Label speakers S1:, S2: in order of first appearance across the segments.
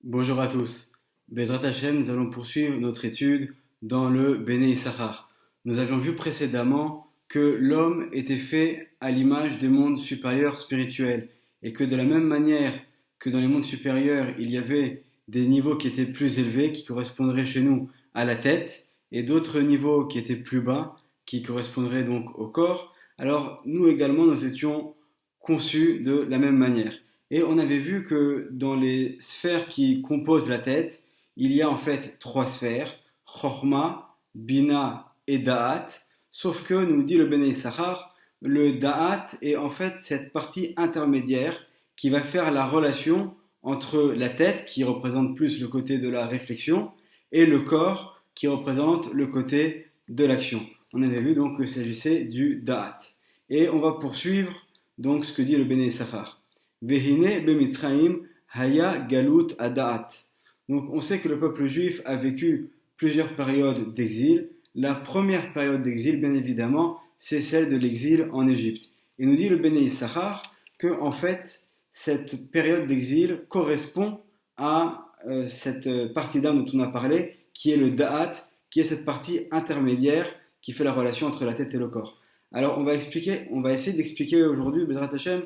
S1: Bonjour à tous. Bezrat Hashem, nous allons poursuivre notre étude dans le Béné Issachar. Nous avions vu précédemment que l'homme était fait à l'image des mondes supérieurs spirituels et que de la même manière que dans les mondes supérieurs, il y avait des niveaux qui étaient plus élevés, qui correspondraient chez nous à la tête, et d'autres niveaux qui étaient plus bas, qui correspondraient donc au corps, alors nous également, nous étions conçus de la même manière. Et on avait vu que dans les sphères qui composent la tête, il y a en fait trois sphères, Chorma, Bina et Da'at, sauf que, nous dit le Bnei Issachar, le Da'at est en fait cette partie intermédiaire qui va faire la relation entre la tête, qui représente plus le côté de la réflexion, et le corps, qui représente le côté de l'action. On avait vu donc qu'il s'agissait du Da'at. Et on va poursuivre donc ce que dit le Bnei Issachar. Vehine bemitzraim haya galut adaat. Donc on sait que le peuple juif a vécu plusieurs périodes d'exil. La première période d'exil, bien évidemment, c'est celle de l'exil en Égypte. Et nous dit le Bnei Issachar que en fait cette période d'exil correspond à cette partie d'âme dont on a parlé, qui est le da'at, qui est cette partie intermédiaire qui fait la relation entre la tête et le corps. Alors on va essayer d'expliquer aujourd'hui, Bezrat Hashem,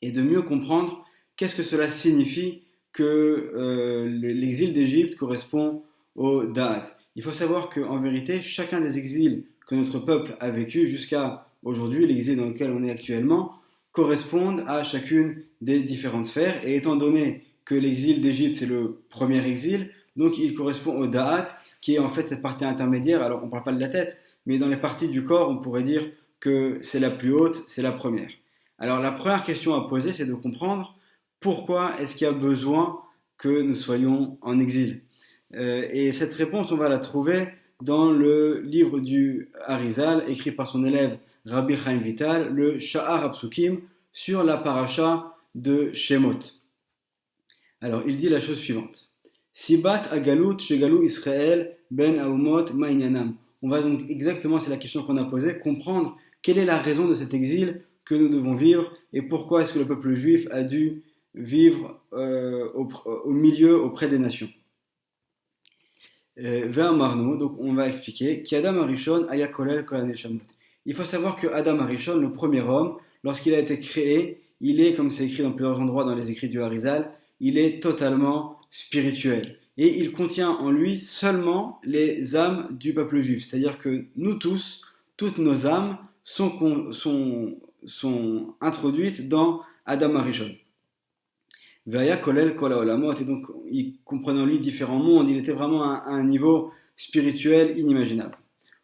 S1: et de mieux comprendre qu'est-ce que cela signifie que l'exil d'Égypte correspond au Da'at. Il faut savoir qu'en vérité, chacun des exils que notre peuple a vécu jusqu'à aujourd'hui, l'exil dans lequel on est actuellement, correspondent à chacune des différentes sphères. Et étant donné que l'exil d'Égypte, c'est le premier exil, donc il correspond au Da'at, qui est en fait cette partie intermédiaire. Alors on ne parle pas de la tête, mais dans les parties du corps, on pourrait dire que c'est la plus haute, c'est la première. Alors la première question à poser, c'est de comprendre pourquoi est-ce qu'il y a besoin que nous soyons en exil. Et cette réponse, on va la trouver dans le livre du Harizal, écrit par son élève Rabbi Chaim Vital, le Sha'ar Apsukim, sur la paracha de Shemot. Alors il dit la chose suivante. Sibat agalut shegalu Israël ben aumot ma'inyanam. On va donc exactement, c'est la question qu'on a posée, comprendre quelle est la raison de cet exil que nous devons vivre et pourquoi est-ce que le peuple juif a dû vivre au milieu auprès des nations. Donc on va expliquer qu'Adam Arishon aya kolel kol haneshamot. Il faut savoir que Adam Arishon, le premier homme, lorsqu'il a été créé, il est, comme c'est écrit dans plusieurs endroits dans les écrits du Harizal, il est totalement spirituel. Et il contient en lui seulement les âmes du peuple juif. C'est-à-dire que nous tous, toutes nos âmes sont introduites dans Adam Arishon. Veaya kolel kol haolamot, et donc il comprenait en lui différents mondes, il était vraiment à un niveau spirituel inimaginable.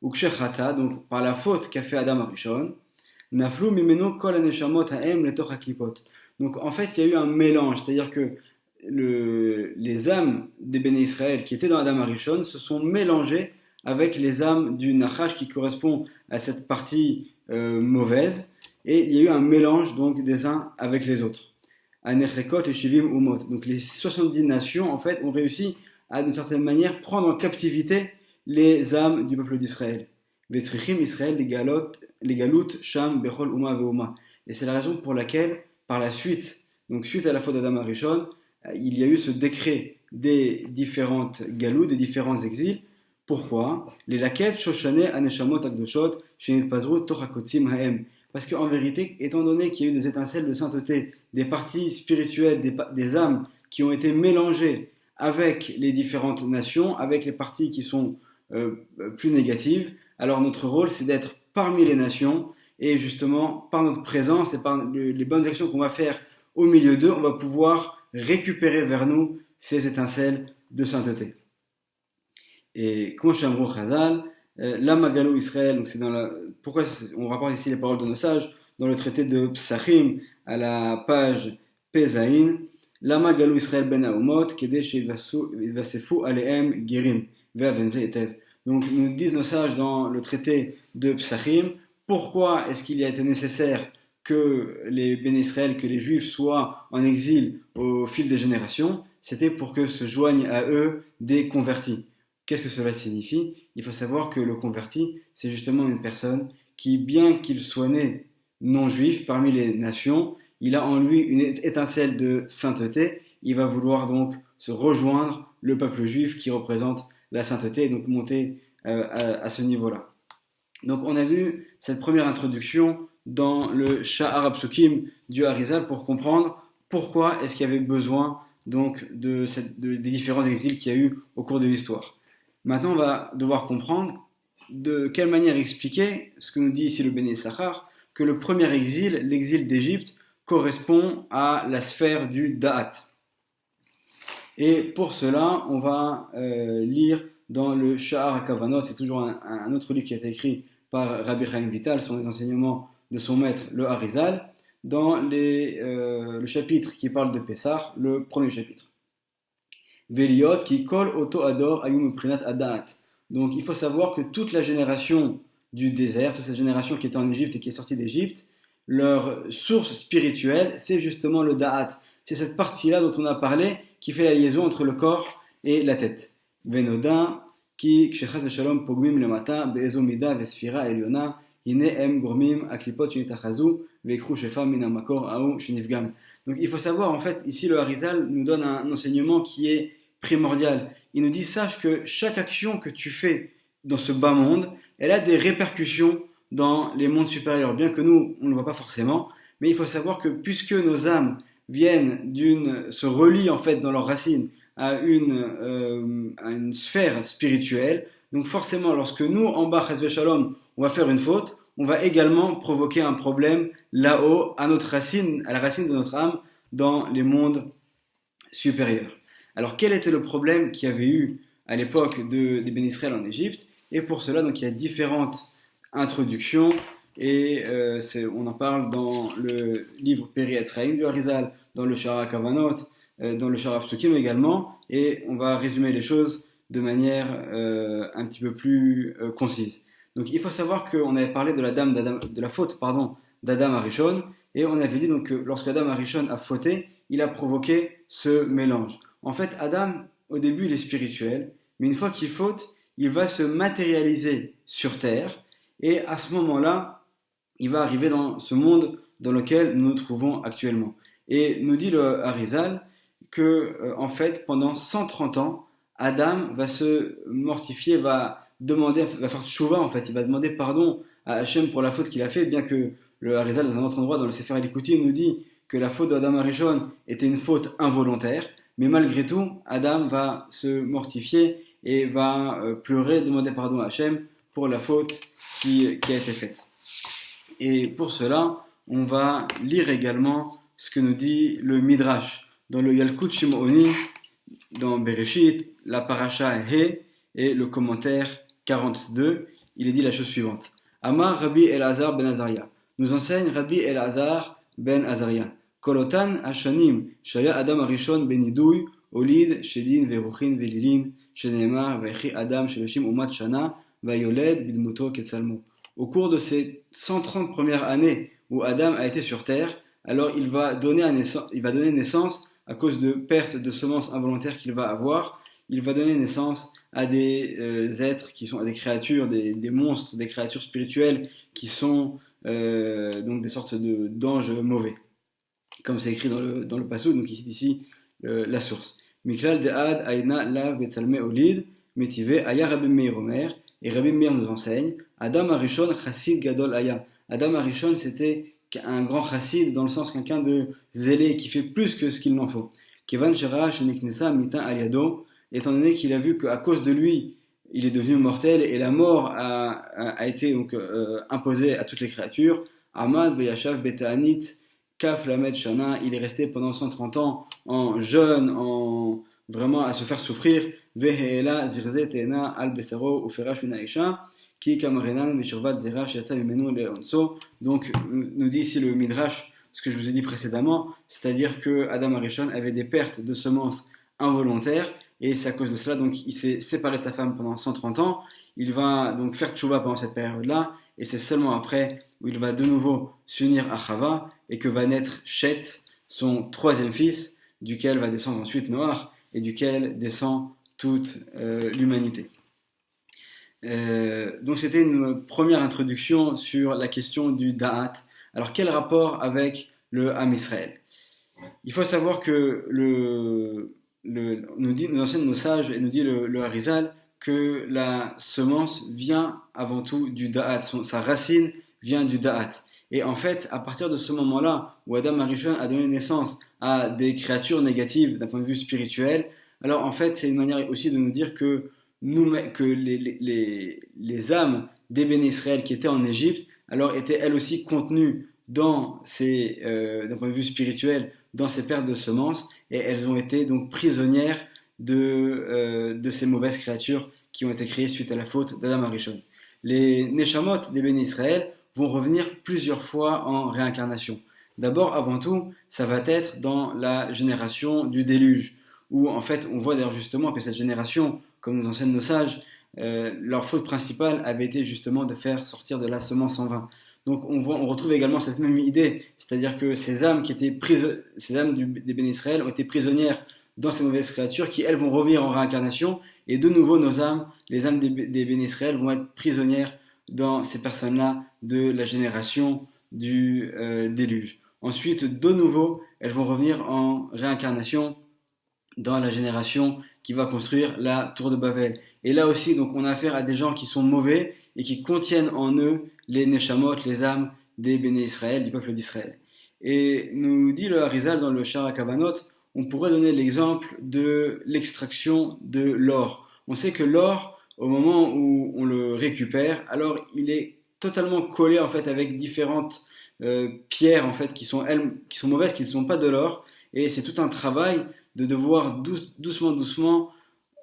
S1: Ukshechata, donc par la faute qu'a fait Adam Arishon, naflu mimeno kol haneshamot haem letoch haklipot. Donc en fait il y a eu un mélange, c'est-à-dire que les âmes des Béné Israël qui étaient dans Adam Arishon se sont mélangées avec les âmes du Nachash qui correspond à cette partie mauvaise, et il y a eu un mélange donc des uns avec les autres. Anechrekot et Shivim Umot. Donc les 70 nations en fait ont réussi à d'une certaine manière prendre en captivité les âmes du peuple d'Israël. Vetrichim Israël les galut sham bechol uma veuma. Et c'est la raison pour laquelle par la suite, donc suite à la faute d'Adam Arishon, il y a eu ce décret des différentes galoutes, des différents exils. Pourquoi? Les laquettes shoshane aneshamot akdoshot shenit pazru tochakotzim haem. Parce qu'en vérité, étant donné qu'il y a eu des étincelles de sainteté, des parties spirituelles, des âmes qui ont été mélangées avec les différentes nations, avec les parties qui sont plus négatives, alors notre rôle c'est d'être parmi les nations et justement par notre présence et par les bonnes actions qu'on va faire au milieu d'eux, on va pouvoir récupérer vers nous ces étincelles de sainteté. Et comme Shamrou Chazal, Lama Galou Israël, donc pourquoi on rapporte ici les paroles de nos sages dans le traité de Psachim à la page Pezaïn, Lama Galou Israël ben Aumot, Kedesh Vasefu Aleem Gerim, Ve'avenze Etev. Donc nous disent nos sages dans le traité de Psachim, pourquoi est-ce qu'il a été nécessaire que les Béné Israël, que les Juifs soient en exil au fil des générations? C'était pour que se joignent à eux des convertis. Qu'est-ce que cela signifie? Il faut savoir que le converti, c'est justement une personne qui, bien qu'il soit né non-juif parmi les nations, il a en lui une étincelle de sainteté, il va vouloir donc se rejoindre le peuple juif qui représente la sainteté et donc monter à ce niveau-là. Donc on a vu cette première introduction dans le Sha'ar HaPsukim du Harizal pour comprendre pourquoi est-ce qu'il y avait besoin donc des différents exils qu'il y a eu au cours de l'histoire. Maintenant on va devoir comprendre de quelle manière expliquer ce que nous dit ici le Béné Issachar, que le premier exil, l'exil d'Égypte, correspond à la sphère du Da'at. Et pour cela, on va lire dans le Sha'ar HaKavanot, c'est toujours un autre livre qui a été écrit par Rabbi Chaim Vital, sur les enseignements de son maître, le Harizal, dans le chapitre qui parle de Pessah, le premier chapitre. Veliot qui kol auto ador ayum prinat adat. Donc il faut savoir que toute la génération du désert, toute cette génération qui était en Égypte et qui est sortie d'Égypte, leur source spirituelle, c'est justement le da'at. C'est cette partie-là dont on a parlé qui fait la liaison entre le corps et la tête. Venodin qui kshechas shalom pogmim le matin be'ezomida vesfira eliona hine em gormim aklipot shenitachazu veikru shefa min hamakor aou shenifgam. Donc il faut savoir, en fait, ici le Harizal nous donne un enseignement qui est primordial. Il nous dit, sache que chaque action que tu fais dans ce bas monde, elle a des répercussions dans les mondes supérieurs, bien que nous, on ne le voit pas forcément, mais il faut savoir que puisque nos âmes se relient en fait dans leurs racines à une sphère spirituelle, donc forcément lorsque nous, en bas, Chesve Shalom, on va faire une faute, on va également provoquer un problème là-haut à la racine de notre âme dans les mondes supérieurs. Alors quel était le problème qu'il y avait eu à l'époque des Béné Israël en Égypte? Et pour cela, donc, il y a différentes introductions et on en parle dans le livre Peri Etzraïm du Harizal, dans le Sha'ar HaKavanot, dans le Sha'ar HaPsukim également, et on va résumer les choses de manière un petit peu plus concise. Donc il faut savoir qu'on avait parlé de la faute d'Adam Arishon, et on avait dit donc que lorsque Adam Arishon a fauté, il a provoqué ce mélange. En fait, Adam, au début, il est spirituel, mais une fois qu'il faute, il va se matérialiser sur terre, et à ce moment-là, il va arriver dans ce monde dans lequel nous nous trouvons actuellement. Et nous dit le Harizal que, en fait, pendant 130 ans, Adam va se mortifier, va faire tchouva, en fait, il va demander pardon à Hachem pour la faute qu'il a fait, bien que le Harizal, dans un autre endroit, dans le Sefer Likoutim, nous dit que la faute d'Adam Arishon était une faute involontaire, mais malgré tout, Adam va se mortifier et va pleurer, demander pardon à Hachem pour la faute qui a été faite. Et pour cela, on va lire également ce que nous dit le Midrash dans le Yalkut Shimoni, dans Bereshit, la paracha He et le commentaire 42. Il est dit la chose suivante. Amar Rabbi Elazar ben Azaria. Nous enseigne Rabbi Elazar ben Azaria. Kolotan Hashanim Shaya Adam Arishon ben Idouy Olid Shedin Veruchin Velilin Shenemar Vechi Adam Sheloshim Umat Shana Vayoled Bidmuto Ketsalmo. Au cours de ces 130 premières années où Adam a été sur terre, alors il va donner naissance à cause de perte de semences involontaires qu'il va avoir. Il va donner naissance à des êtres qui sont à des créatures, des monstres, des créatures spirituelles qui sont donc des sortes d'anges mauvais, comme c'est écrit dans le passage, donc ici la source. Miklal de'ad aïna lav betzalme olid metive aya Rabbi Meir Omer, et Rabbi Meir nous enseigne Adam Arishon chassid gadol aya. Adam Arishon c'était un grand chassid dans le sens quelqu'un de zélé qui fait plus que ce qu'il n'en faut. Kevan shera sheniknesa mitin aliado, étant donné qu'il a vu qu'à cause de lui il est devenu mortel et la mort a été donc imposée à toutes les créatures. Amad veyashav beta'anit kaf lamed shana, il est resté pendant 130 ans en jeûne, vraiment à se faire souffrir. Veheela zirze teena al besaro uferash min haisha ki kamarenan meshurvat zera shetza mimenu leonso. Donc nous dit ici le Midrash ce que je vous ai dit précédemment, c'est-à-dire que Adam Arishon avait des pertes de semences involontaires, et c'est à cause de cela donc il s'est séparé de sa femme pendant 130 ans. Il va donc faire tchouva pendant cette période-là, et c'est seulement après où il va de nouveau s'unir à Chava et que va naître Shet, son troisième fils, duquel va descendre ensuite Noach et duquel descend toute l'humanité. Donc c'était une première introduction sur la question du Da'at. Alors quel rapport avec le Ham Israël? Il faut savoir que nous enseignent nos sages et nous dit le Harizal que la semence vient avant tout du da'at, sa racine vient du da'at. Et en fait, à partir de ce moment-là, où Adam Arishon a donné naissance à des créatures négatives d'un point de vue spirituel, alors en fait, c'est une manière aussi de nous dire que, que les âmes des bénis Israël qui étaient en Égypte, alors étaient elles aussi contenues d'un point de vue spirituel, dans ces pertes de semences, et elles ont été donc prisonnières de ces mauvaises créatures qui ont été créées suite à la faute d'Adam Arishon. Les Neshamot des bénis Israël vont revenir plusieurs fois en réincarnation. D'abord, avant tout, ça va être dans la génération du déluge, où en fait on voit d'ailleurs justement que cette génération, comme nous enseignent nos sages, leur faute principale avait été justement de faire sortir de la semence en vain. Donc on retrouve également cette même idée, c'est-à-dire que ces âmes des bénis Israël ont été prisonnières dans ces mauvaises créatures qui elles vont revenir en réincarnation, et de nouveau nos âmes, les âmes des bénis Israël vont être prisonnières dans ces personnes-là de la génération du déluge. Ensuite, de nouveau, elles vont revenir en réincarnation dans la génération qui va construire la tour de Babel. Et là aussi, donc, on a affaire à des gens qui sont mauvais et qui contiennent en eux les Neshamot, les âmes des béné Israël, du peuple d'Israël. Et nous dit le Harizal dans le Shara Kabanot, on pourrait donner l'exemple de l'extraction de l'or. On sait que l'or, au moment où on le récupère, alors il est totalement collé en fait avec différentes pierres en fait qui sont mauvaises, qui ne sont pas de l'or, et c'est tout un travail de devoir doucement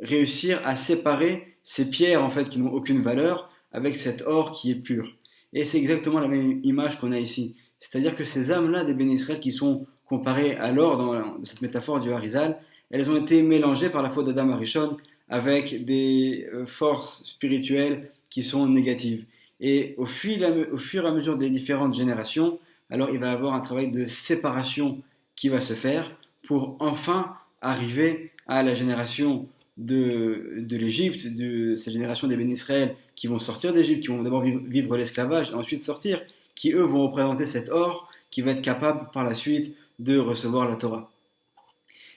S1: réussir à séparer ces pierres en fait qui n'ont aucune valeur avec cet or qui est pur. Et c'est exactement la même image qu'on a ici. C'est-à-dire que ces âmes-là des béné Israël qui sont comparées à l'or dans cette métaphore du Harizal, elles ont été mélangées par la faute d'Adam Arishon avec des forces spirituelles qui sont négatives. Et au fur et à mesure des différentes générations, alors il va y avoir un travail de séparation qui va se faire pour enfin arriver à la génération de l'Égypte, de cette génération des bénis Israël qui vont sortir d'Égypte, qui vont d'abord vivre l'esclavage et ensuite sortir, qui eux vont représenter cet or qui va être capable par la suite de recevoir la Torah.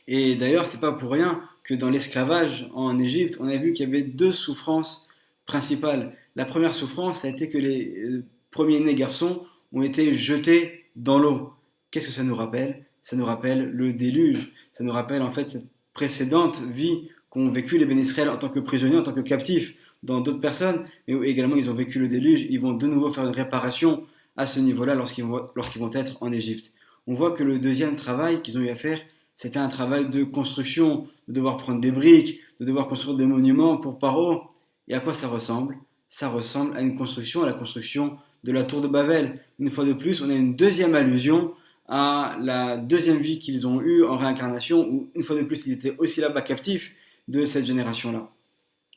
S1: Et d'ailleurs, c'est pas pour rien que dans l'esclavage en Égypte, on a vu qu'il y avait deux souffrances principales. La première souffrance, ça a été que les premiers-nés garçons ont été jetés dans l'eau. Qu'est-ce que ça nous rappelle? Ça nous rappelle le déluge. Ça nous rappelle en fait cette précédente vie qu'ont vécu les bénis Israël en tant que prisonniers, en tant que captifs dans d'autres personnes, mais où également ils ont vécu le déluge. Ils vont de nouveau faire une réparation à ce niveau-là lorsqu'ils vont être en Égypte. On voit que le deuxième travail qu'ils ont eu à faire, c'était un travail de construction, de devoir prendre des briques, de devoir construire des monuments pour Paro. Et à quoi ça ressemble? Ça ressemble à une construction, à la construction de la tour de Babel. Une fois de plus, on a une deuxième allusion à la deuxième vie qu'ils ont eue en réincarnation, où une fois de plus, ils étaient aussi là-bas captifs de cette génération-là.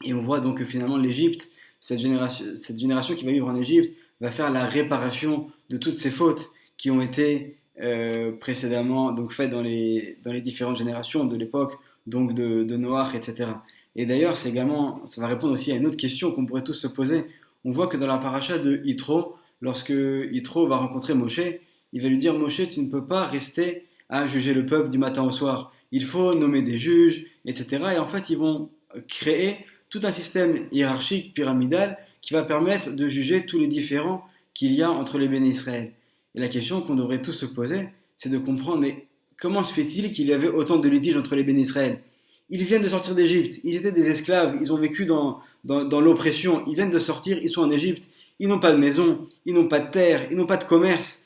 S1: Et on voit donc que finalement l'Égypte, cette génération qui va vivre en Égypte, va faire la réparation de toutes ces fautes qui ont été précédemment donc faites dans les différentes générations de l'époque, donc de Noach, etc. Et d'ailleurs, ça va répondre aussi à une autre question qu'on pourrait tous se poser. On voit que dans la paracha de Yitro, lorsque Yitro va rencontrer Moshe, il va lui dire: Moshe, tu ne peux pas rester à juger le peuple du matin au soir. Il faut nommer des juges, etc. Et en fait, ils vont créer tout un système hiérarchique, pyramidal, qui va permettre de juger tous les différends qu'il y a entre les béné Israël. Et la question qu'on devrait tous se poser, c'est de comprendre, mais comment se fait-il qu'il y avait autant de litiges entre les béné Israël? Ils viennent de sortir d'Égypte, ils étaient des esclaves, ils ont vécu dans l'oppression, ils viennent de sortir, ils sont en Égypte, ils n'ont pas de maison, ils n'ont pas de terre, ils n'ont pas de commerce.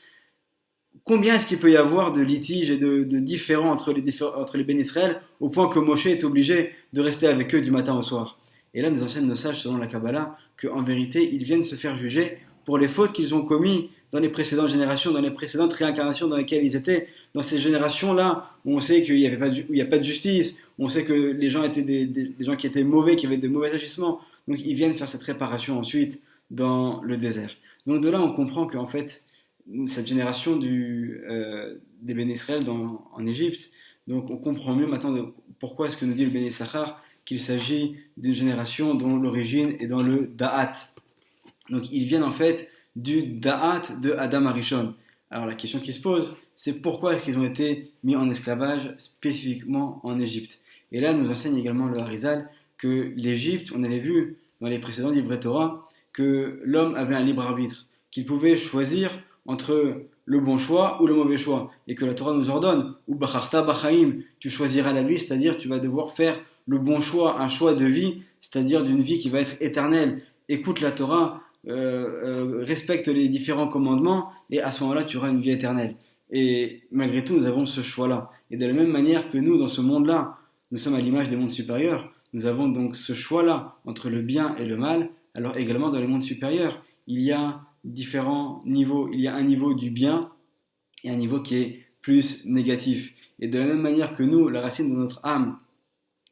S1: Combien est-ce qu'il peut y avoir de litiges et de différends entre les béné Israël au point que Moshe est obligé de rester avec eux du matin au soir? Et là, nous enseignent nos sages selon la Kabbalah qu'en vérité, ils viennent se faire juger pour les fautes qu'ils ont commises dans les précédentes générations, dans les précédentes réincarnations dans lesquelles ils étaient, dans ces générations-là où on sait qu'il n'y a pas de justice, où on sait que les gens étaient des gens qui étaient mauvais, qui avaient de mauvais agissements. Donc ils viennent faire cette réparation ensuite dans le désert. Donc de là, on comprend qu'en fait, cette génération des béné Israël en Égypte, donc on comprend mieux maintenant pourquoi est-ce que nous dit le béné Issachar qu'il s'agit d'une génération dont l'origine est dans le Da'at. Donc ils viennent en fait du Da'at de Adam Arishon. Alors la question qui se pose, c'est pourquoi est-ce qu'ils ont été mis en esclavage spécifiquement en Égypte? Et là, nous enseigne également le Harizal que l'Égypte, on avait vu dans les précédents livrets Torah, que l'homme avait un libre arbitre, qu'il pouvait choisir entre le bon choix ou le mauvais choix, et que la Torah nous ordonne, ou bacharta bachaim, tu choisiras la vie, c'est-à-dire tu vas devoir faire le bon choix, un choix de vie, c'est-à-dire d'une vie qui va être éternelle. Écoute la Torah, respecte les différents commandements, et à ce moment-là, tu auras une vie éternelle. Et malgré tout, nous avons ce choix-là. Et de la même manière que nous, dans ce monde-là, nous sommes à l'image des mondes supérieurs, nous avons donc ce choix-là entre le bien et le mal. Alors également dans les mondes supérieurs, il y a différents niveaux. Il y a un niveau du bien et un niveau qui est plus négatif. Et de la même manière que nous, la racine de notre âme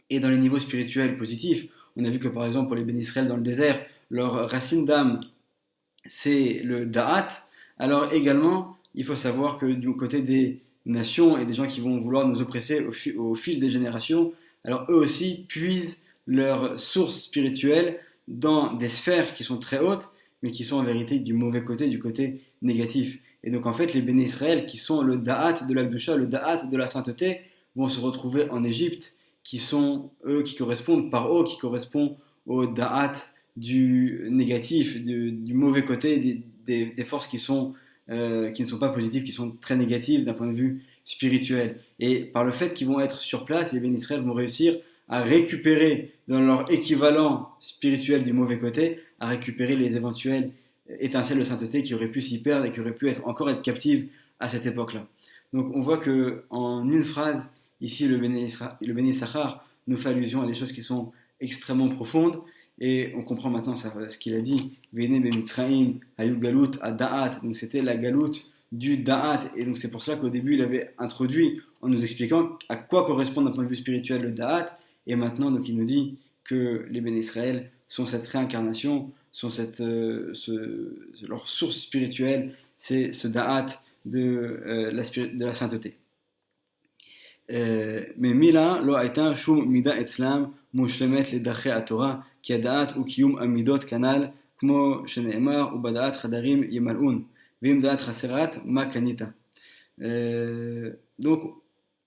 S1: est dans les niveaux spirituels positifs, on a vu que par exemple pour les Béni Israël dans le désert, leur racine d'âme c'est le da'at. Alors également, il faut savoir que du côté des nations et des gens qui vont vouloir nous oppresser au fil des générations, alors eux aussi puisent leur source spirituelle dans des sphères qui sont très hautes, mais qui sont en vérité du mauvais côté, du côté négatif. Et donc en fait, les Béné Israël, qui sont le da'at de l'Akdusha, le da'at de la sainteté, vont se retrouver en Égypte, qui sont eux, qui correspondent par eux, qui correspondent au da'at du négatif, du mauvais côté, des forces qui ne sont pas positives, qui sont très négatives d'un point de vue spirituel. Et par le fait qu'ils vont être sur place, les Béné Israël vont réussir à récupérer dans leur équivalent spirituel du mauvais côté, à récupérer les éventuelles étincelles de sainteté qui auraient pu s'y perdre et qui auraient pu encore être captives à cette époque-là. Donc on voit que en une phrase, ici le Béné Issachar nous fait allusion à des choses qui sont extrêmement profondes. Et on comprend maintenant ce qu'il a dit. Vene bemitzraim hayu galut à da'at. Donc c'était la galoute du da'at. Et donc c'est pour cela qu'au début il avait introduit en nous expliquant à quoi correspond d'un point de vue spirituel le da'at. Et maintenant donc il nous dit que les Béné Israël sont cette réincarnation, sont leur source spirituelle, c'est ce da'at de la sainteté. ממילא לא הייתה שום מידה אצלם מושלמת לדרכי התורה, כי הדעת הוא קיום המידות כנ"ל, כמו שנאמר, ובדעת חדרים ימלאון, ואם דעת חסרת, מה קנית? Donc,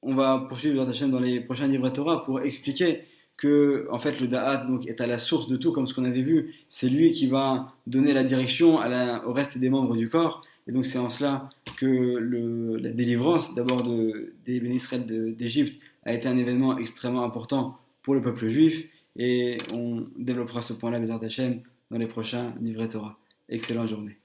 S1: on va poursuivre dans les prochains livres de Torah pour expliquer que, en fait, le da'at donc, est à la source de tout, comme ce qu'on avait vu. C'est lui qui va donner la direction au reste des membres du corps. Et donc c'est en cela que la délivrance d'abord des Béné Israël d'Égypte a été un événement extrêmement important pour le peuple juif, et on développera ce point-là, Bezrat Hashem, dans les prochains livrets Torah. Excellente journée.